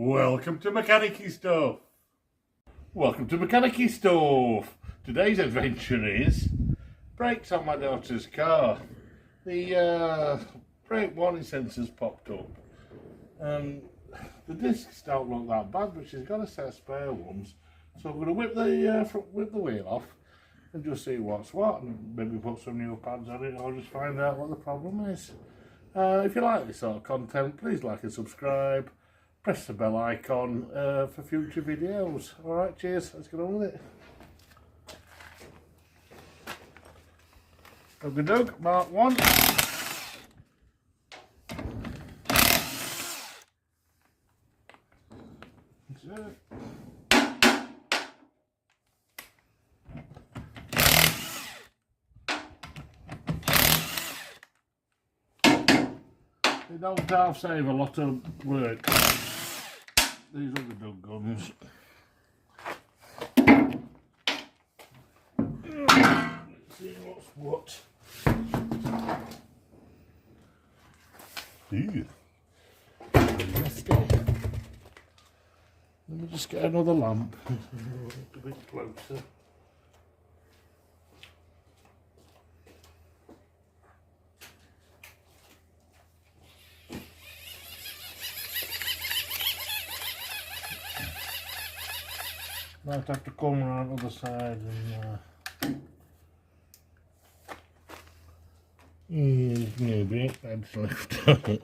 Welcome to Mechanicy Stuff. Welcome to Mechanicy Stuff. Today's adventure is brakes on my daughter's car. The brake warning sensors popped up. The discs don't look that bad, but she's got a set of spare ones. So I'm going to whip the wheel off and just see what's what, and maybe put some new pads on it, or just find out what the problem is. If you like this sort of content, please like and subscribe. Press the bell icon for future videos. Alright, cheers, let's get on with it. Ugga Dug, Mark 1. That's it. They don't half save a lot of work, these Ugga Dug guns. Let's see what's what. Ew. Let me just get another lamp. A bit closer. Might have to come around the other side and there's no brake pads left on it.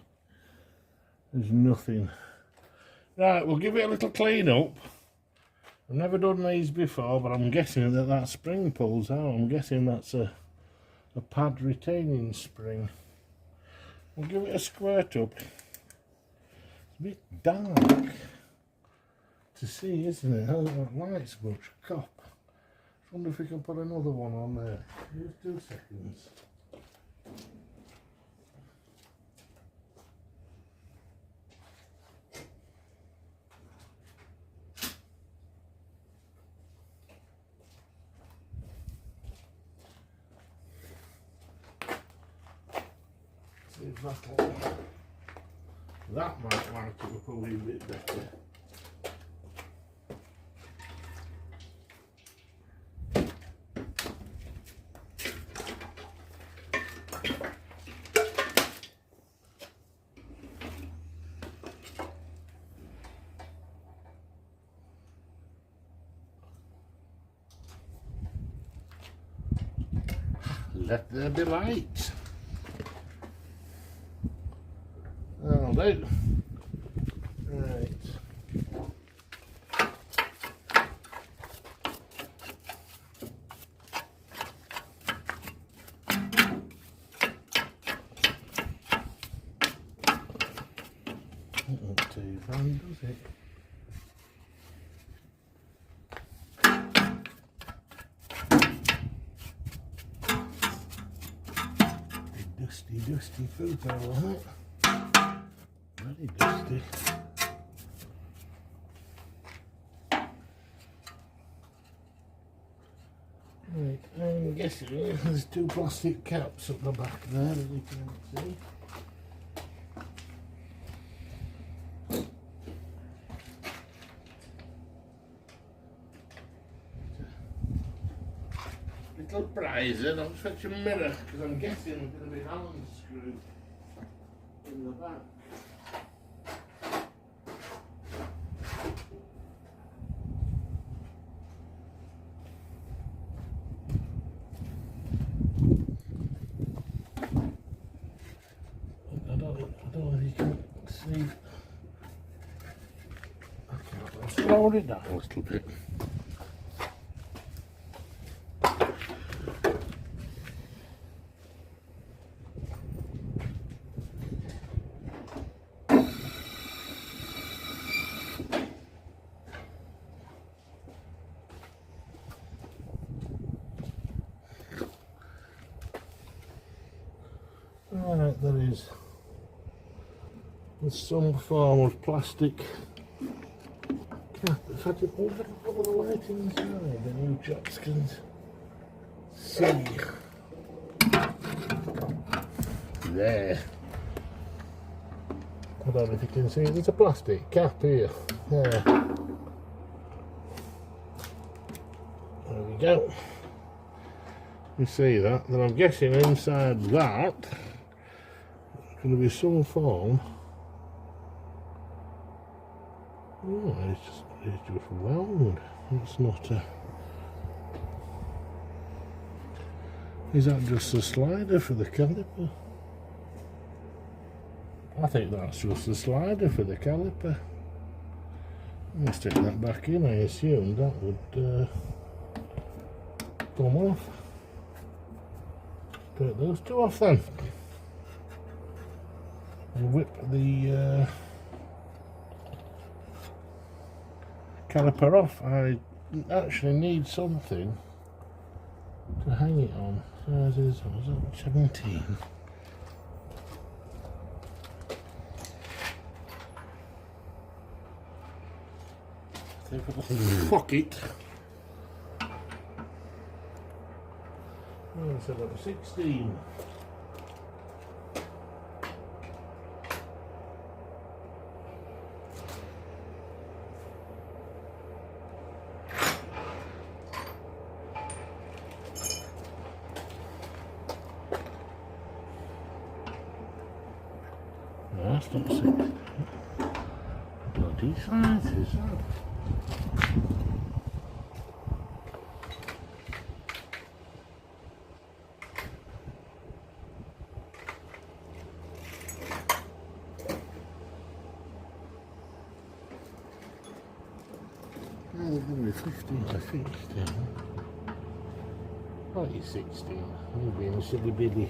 There's nothing. Right, we'll give it a little clean up. I've never done these before, but I'm guessing that spring pulls out. I'm guessing that's a pad retaining spring. We'll give it a squirt up. It's a bit dark to see, isn't it? Hasn't got lights much. Cop. I wonder if we can put another one on there. Just 2 seconds. See if that might light it up a wee bit better. Let there be light. That'll do. Right. Not too bad, does it? Dusty food barrel, very dusty. Right, I'm guessing there's 2 plastic caps up the back there that you can't see. Little prizer, don't fetch a mirror, because I'm guessing there's going to be an Allen screw in the back. I don't know if you can see. Okay, let's lower it down a little bit. Right, there is. There's some form of plastic cap. In fact, if I put the light inside, the new chaps can see. There. I don't know if you can see it, there's a plastic cap here. There we go. You see that? Then I'm guessing inside that there's going to be some form. Oh, it's just round. It's not a... Is that just a slider for the caliper? I think that's just a slider for the caliper. Let's stick that back in. I assumed that would come off. Take those two off then. And whip the caliper off. I actually need something to hang it on. Size is 17. Fuck it. Oh, it's about 16. No, that's not 16. Bloody sizes, huh? Oh, it's going to be 15 to 16. Oh, he's 16. He'll be in a silly biddy.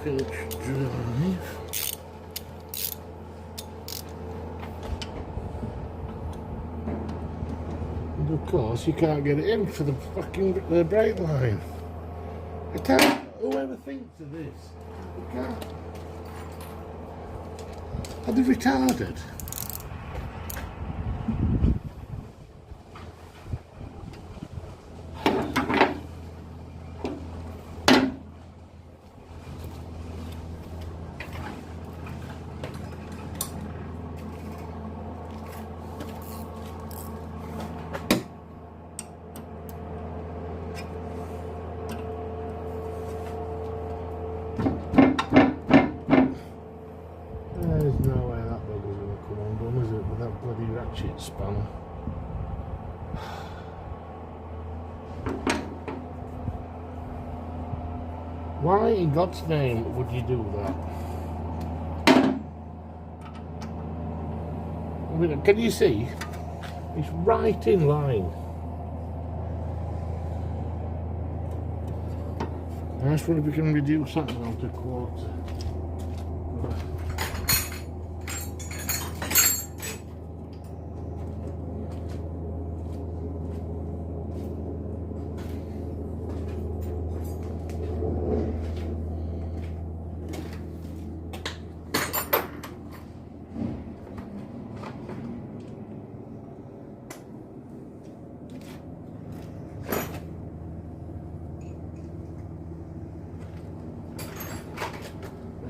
Drive. And of course you can't get it in for the fucking brake line. I can't. Whoever thinks of this, I can't. Are they retarded? There's no way that bugger's going to come undone, is it, with that bloody ratchet spanner? Why in God's name would you do that? I mean, can you see? It's right in line. I just wonder if we can reduce that down to a quarter.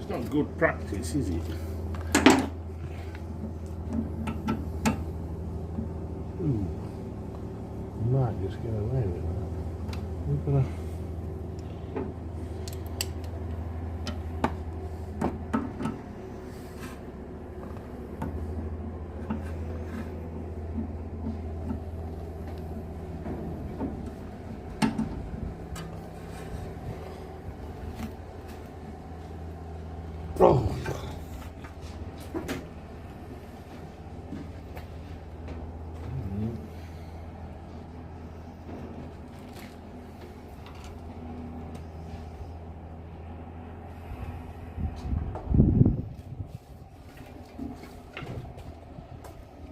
Not good practice, is it? Ooh, you might just get away with that. We're gonna... Oh.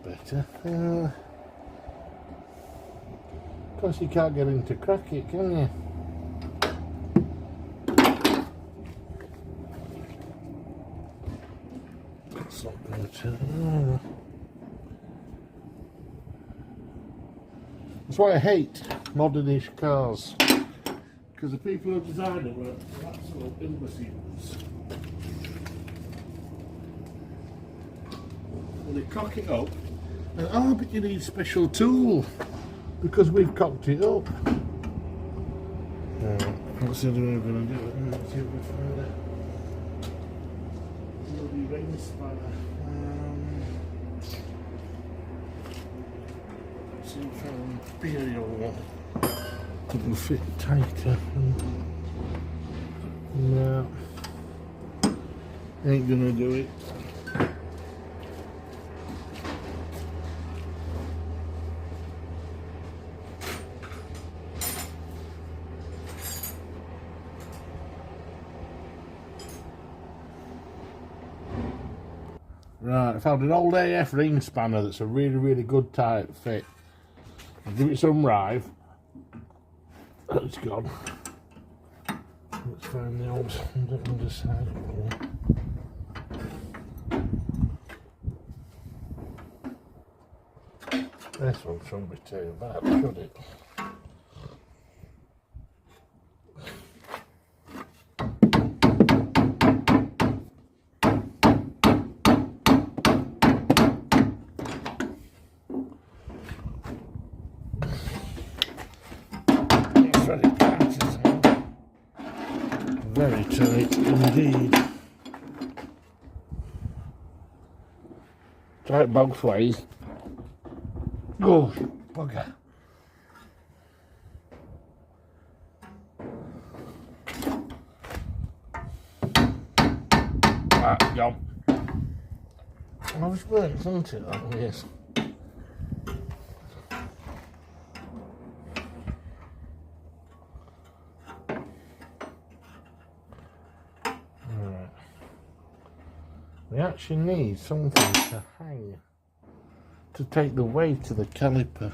Better. Of course you can't get in to crack it, can you? It's not going to turn. That's why I hate modernish cars, because the people who designed them were absolute imbeciles. And they cock it up, and oh, but you need special tool because we've cocked it up. What's the other way we're going to do it? Let's see if we find it. Bloody ring spanner. Let's see if I can imperial one. It will fit tighter. No. Ain't gonna do it. Right, I found an old AF ring spanner that's a really good tight fit. I'll give it some rive. Oh, it's gone. Let's find the old underside. This one shouldn't be too bad, should it? Very tight indeed. Try it both ways. Go, bugger. Right, go. I was worked, isn't it? That yes. We actually need something to hang to take the weight of the caliper.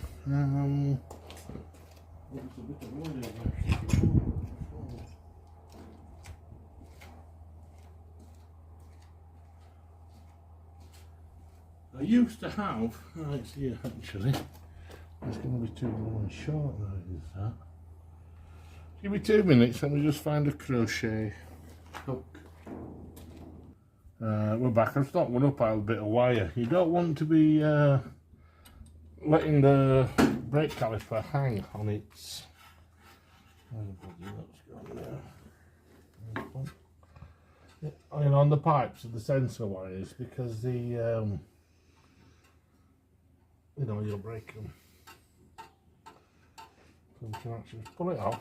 I used to have, it's here actually, it's going to be too long and short though, is that? Give me 2 minutes, let me just find a crochet hook. We're back. I've stopped one up out of a bit of wire. You don't want to be letting the brake caliper hang on its. On the pipes of the sensor wires, because the you know, you'll break them. So we can actually just pull it off,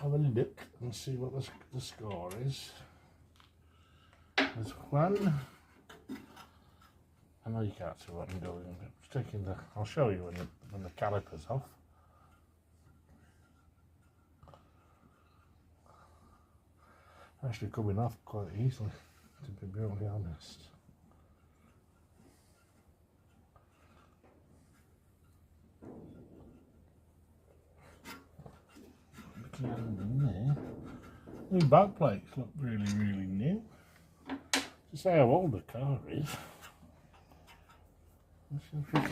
have a look, and see what the score is. There's one. I know you can't see what I'm doing, but just taking the. I'll show you when the caliper's off. Actually coming off quite easily, to be brutally honest. New back plates look really new. To say how old the car is. Let's see if we can.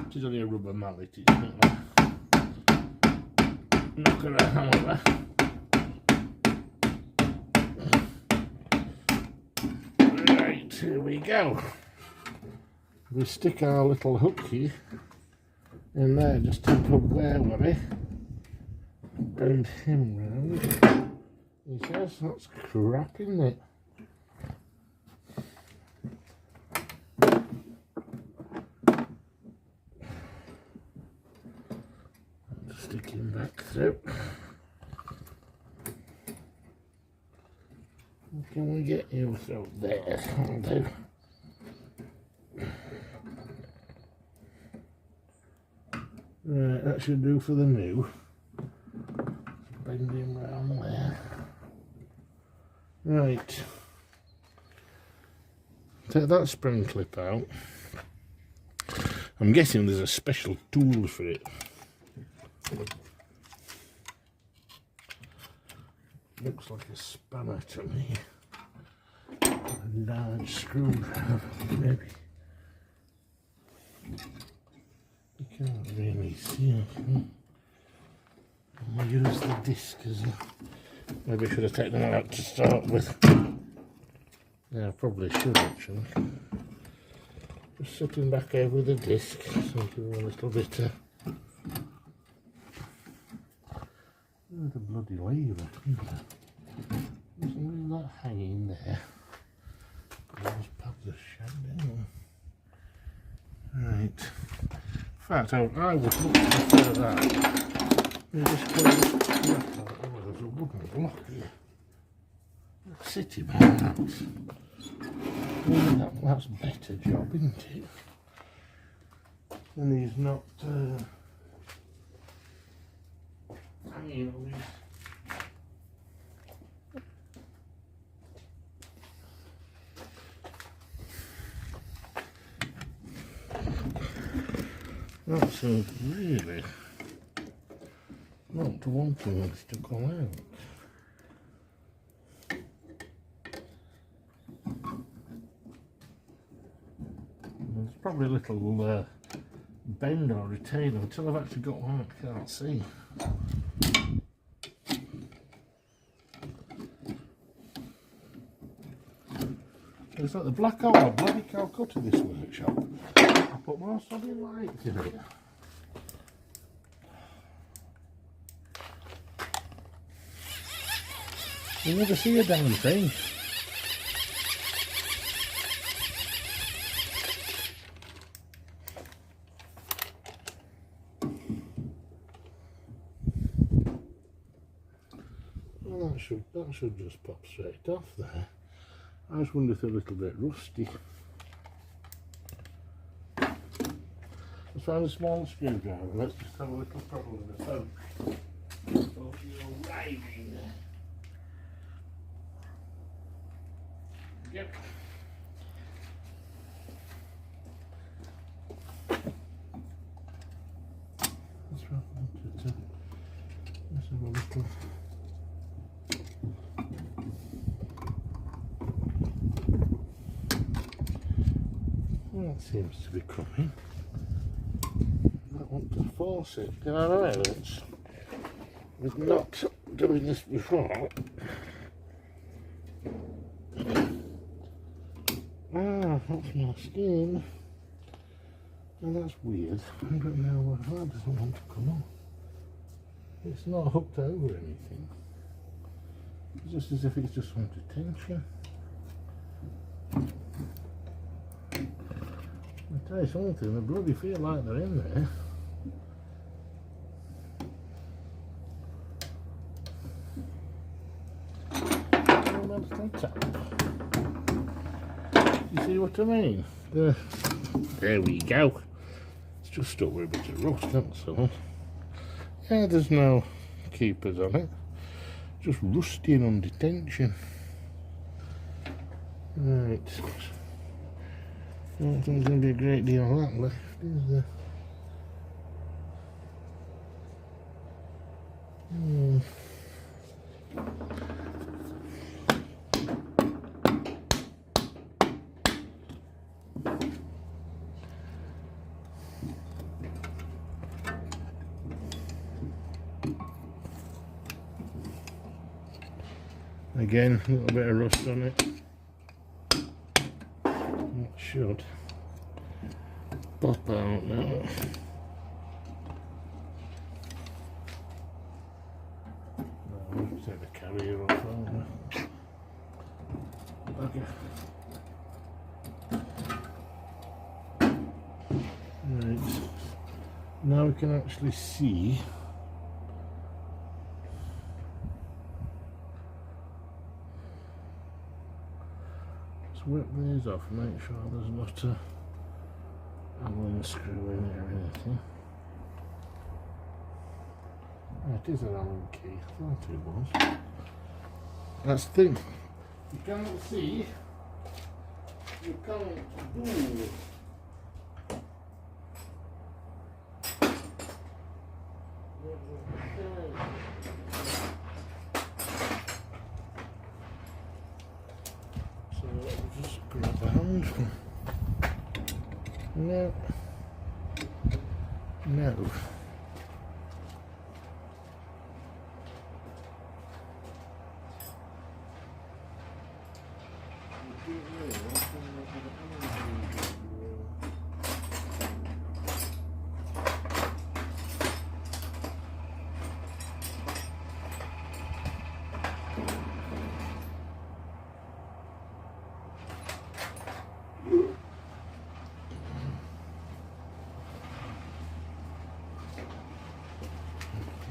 It is only a rubber mallet, it's not like knock her out of there. Right, here we go. We stick our little hooky in there, just to put where worry. Bend him round. He says that's crap, isn't it? Stick him back through. Can we get you through there? That'll do. Right, that should do for the new. Bend him round there. Right. Take that spring clip out. I'm guessing there's a special tool for it. Looks like a spanner to me. A large screwdriver, maybe. You can't really see it. I'll use the disc as a... Maybe I should have taken them out to start with. Yeah, I probably should actually. Just sitting back over the disc, so give them a little bit of... the bloody lever, isn't there? Isn't that hanging there? I'll just pop the shut down. Right. In fact, I would look prefer that. You just put it there's a wooden block here. City perhaps. That's a better job, isn't it? And he's not hanging on his... That seems really not wanting us to come out. There's probably a little bend or retain until I've actually got one I can't see. It's like the black hole of bloody Calcutta, this workshop. I put more solid lights in it. You never see a damn thing. Well, that should just pop straight off there. I just wonder if they're a little bit rusty. Let's find a small screwdriver. Let's just have a little problem with the phone. So you're arriving. Yep. Let's have a little. That seems to be coming. I want to force it. Can I know evidence? With not doing this before. Ah, that's my skin. Well, that's weird. I don't know why that doesn't want to come off. It's not hooked over anything. It's just as if it's just wanted tension. I'll tell you something, I bloody feel like they're in there. You see what I mean? There we go. It's just stuck with a bit of rust, that's all. Yeah, there's no keepers on it. Just rusty and under tension. Right. I don't think there's going to be a great deal of that left, is there? Again, a little bit of rust on it. It should pop out now. I'll take the carrier off. Okay. Right. Now we can actually see. Whip these off and make sure there's not a Allen screw in there or anything. It is an Allen key, I thought it was. That's the thing, you can't see, you can't do. No. No.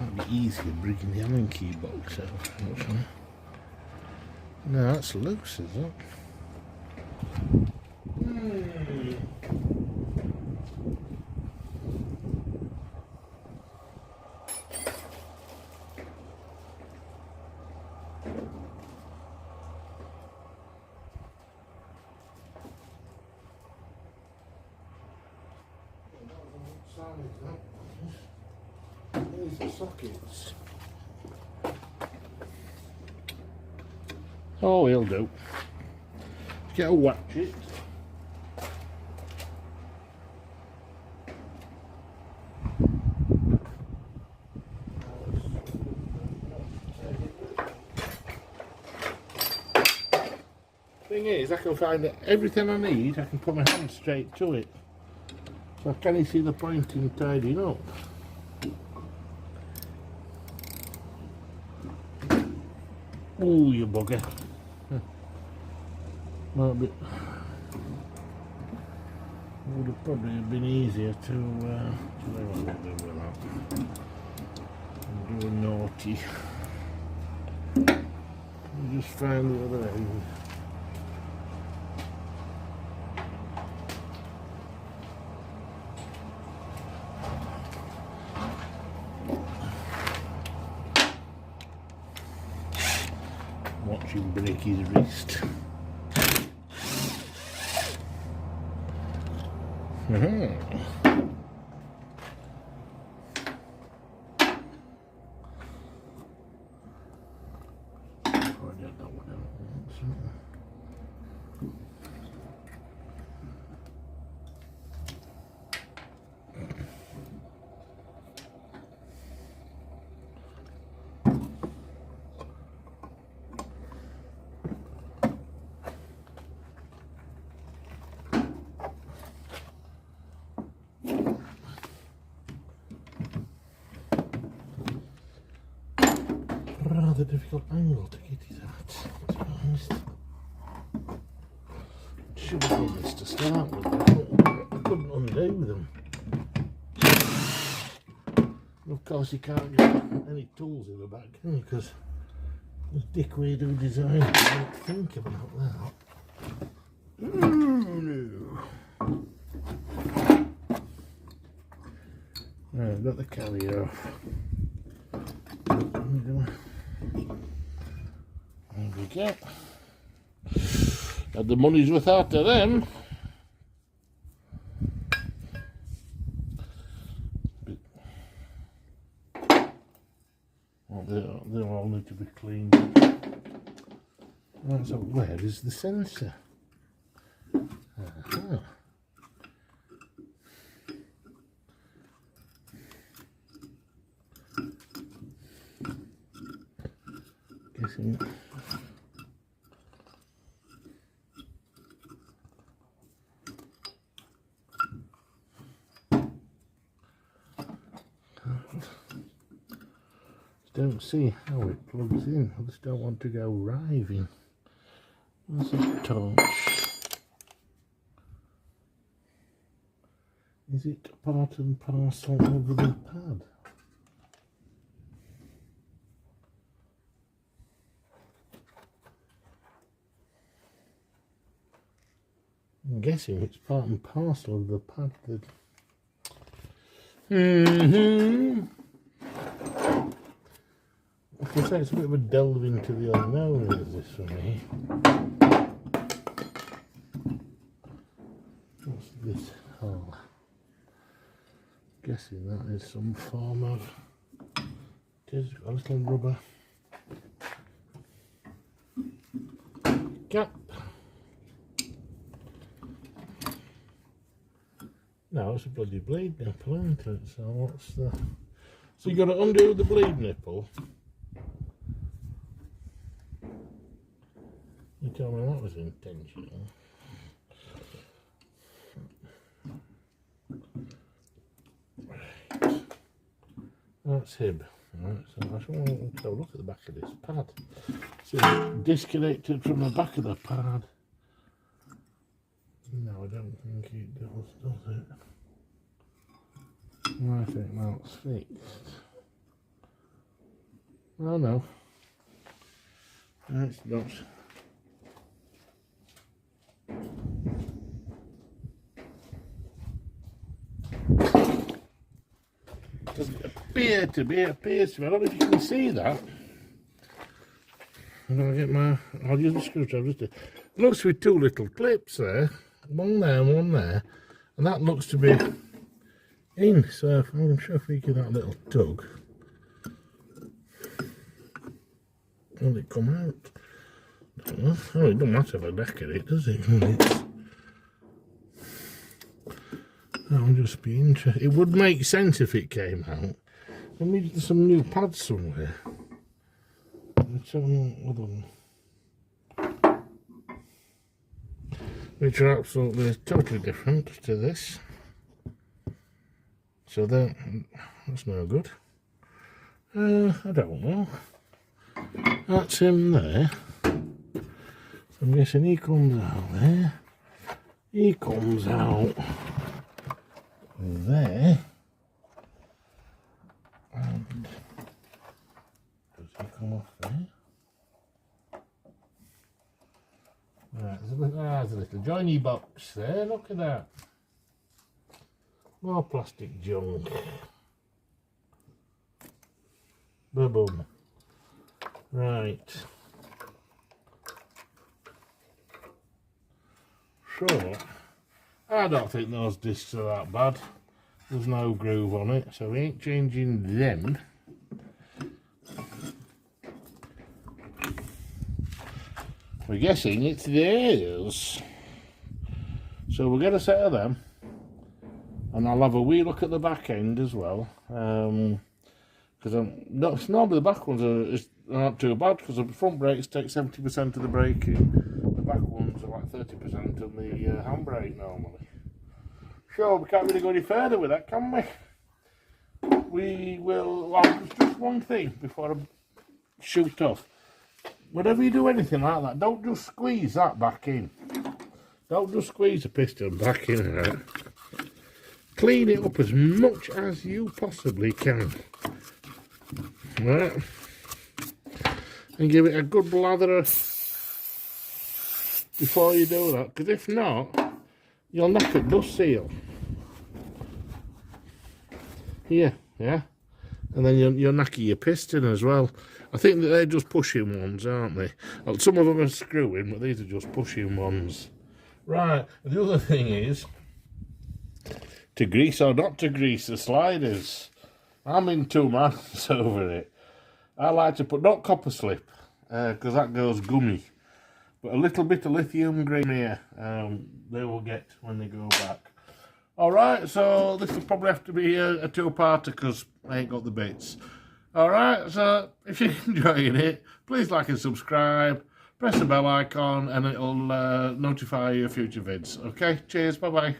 Might be easier bringing the Allen key box out, actually. No, that's loose, is it? These are sockets. Oh, he'll do. Get a watchet. Thing is, I can find everything I need. I can put my hand straight to it. So can you see the point in tidying up? Ooh, you bugger. Well, would have probably been easier to do a naughty. Just find the other end. Watch him break his wrist. Rather difficult angle to get it at, to be honest. Should have done this to start with, I couldn't undo them. And of course you can't get any tools in the back, can you? Because the dickweed who designed it didn't think about that. No. Right, I've got the carrier off. There we go. Had the money's worth out of them. Well, they all need to be cleaned. Right, so where is the sensor? Guessing. Don't see how it plugs in. I just don't want to go riving. Where's that torch? Is it part and parcel of the pad? I'm guessing it's part and parcel of the pad that... I can say it's a bit of a delve into the unknown, is this for me? What's this? Oh, guessing that is some form of... It is a little rubber cap. No, it's a bloody bleed nipple, isn't it? So what's the... So you got to undo the bleed nipple. You told me that was intentional. Right. That's him. Right, so I just want to have a look at the back of this pad. So it's disconnected from the back of the pad. No, I don't think it does it? I think that's fixed. Oh no. That's not. Doesn't appear to be, I don't know if you can see that. I'm going to get I'll use the screwdriver. It looks with two little clips there. One there and one there. And that looks to be in. So I'm sure if we give that a little tug, will it come out? Oh, it doesn't matter if I decorate it, does it? That'll just be interesting. It would make sense if it came out. We need some new pads somewhere. Which are absolutely totally different to this. So that's no good. I don't know. That's him there. So I'm guessing he comes out there. He comes out there. And does he come off there? Right, there's a little joiny box there, look at that. More plastic junk. Boom. Right. So, I don't think those discs are that bad. There's no groove on it, so we ain't changing them. We're guessing it's theirs. So we'll get a set of them. And I'll have a wee look at the back end as well. Because normally the back ones are not too bad, because the front brakes take 70% of the braking. The back ones are like 30% of the handbrake normally. Sure, we can't really go any further with that, can we? We will, well, just one thing before I shoot off. Whenever you do anything like that, don't just squeeze that back in. Don't just squeeze the piston back in and out. Clean it up as much as you possibly can. Right? And give it a good blather before you do that, because if not, you'll knock a dust seal. Here, yeah? And then you're knacking your piston as well. I think that they're just pushing ones, aren't they? Well, some of them are screwing, but these are just pushing ones. Right, and the other thing is, to grease or not to grease the sliders. I'm in two minds over it. I like to put, not copper slip, because that goes gummy, but a little bit of lithium green here, they will get when they go back. Alright, so this will probably have to be a two-parter because I ain't got the bits. Alright, so if you're enjoying it, please like and subscribe, press the bell icon and it'll notify you of future vids. Okay, cheers, bye-bye.